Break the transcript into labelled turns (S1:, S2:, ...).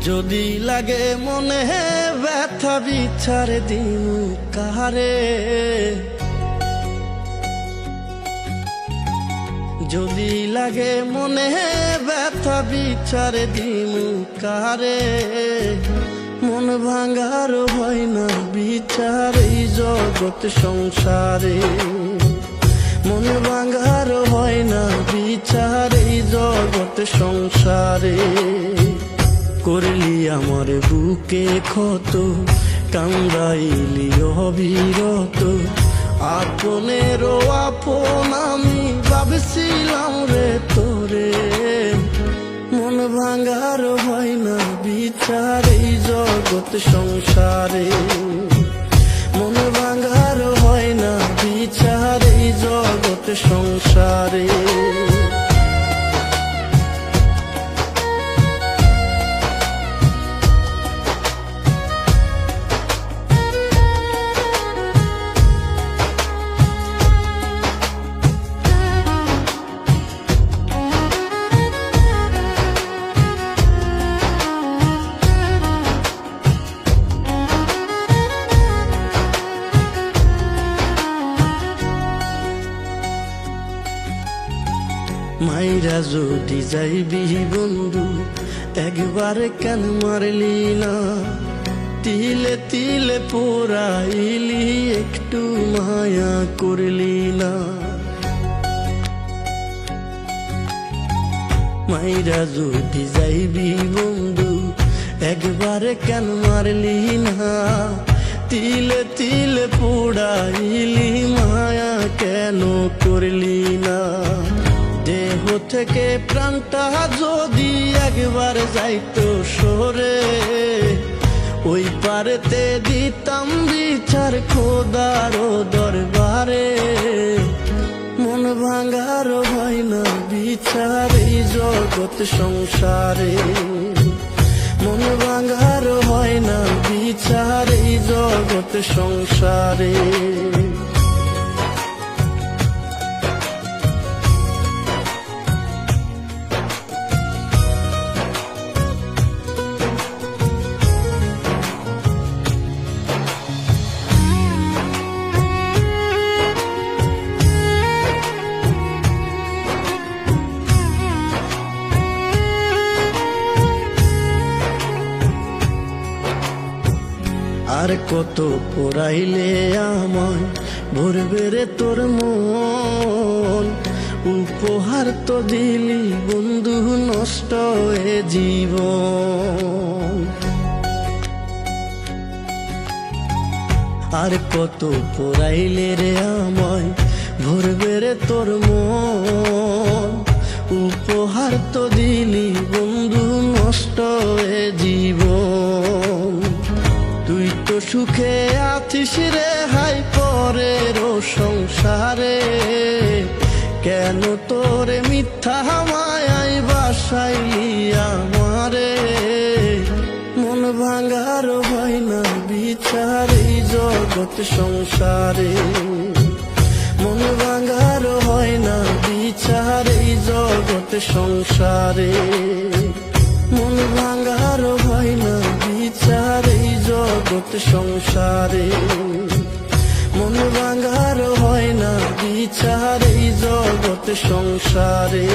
S1: যদি লাগে মনে ব্যথা বিচার দিন কারে, যদি লাগে মনে ব্যথা বিচার দিন কারে, মন ভাঙার হয় না বিচার এই জগৎ সংসারে, মন ভাঙার হয় না বিচার এই জগৎ সংসারে। করলি আমার বুকে ক্ষত, কান্দাইলি অবিরত, আপনেরও আপন আমি ভাবছিলাম রে তোরে, মন ভাঙার হয় না বিচার এই জগৎ সংসারে, মন ভাঙার হয় না বিচার এই জগৎ সংসারে। মাইরা যদি যাইবি বন্ধু একবার কেন মারলি না, তিলে তিলে পোড়াইলি একটু মায়া করলি না। মাইরা যদি যাইবি বন্ধু একবার কেন মারলি না, তিলে তিলে পোড়াইলি মায়া কেন করলি না। দেহ থেকে প্রাণটা যদি একবার যাইতো সরে, ওই পারেতে দিতাম বিচার খোদার দরবারে, মন ভাঙার হয় না বিচার এই জগৎ সংসারে, মন ভাঙার হয় না বিচার এই জগৎ সংসারে। আর কত পোড়াইলে আমায় ভরবে রে তোর মন, উপহার তো দিলি বন্ধু নষ্ট এ জীবন। আর কত পোড়াইলে রে আমায় ভরবে রে তোর মন, উপহার তো দিলি বন্ধু নষ্ট এ জীবন। তুই তো সুখে আছিস রে হাই পরের সংসারে, কেন তোরে মিথ্যা মায়াই বাসাইলি আমারে, মন ভাঙার হয় না বিচার এই জগৎ সংসারে, মন ভাঙার হয় না বিচার এই জগৎ সংসারে, মন ভাঙার হয় না বিচার এই জগৎ সংসারে, মন ভাঙার হয় না বিচার এই জগৎ সংসারে।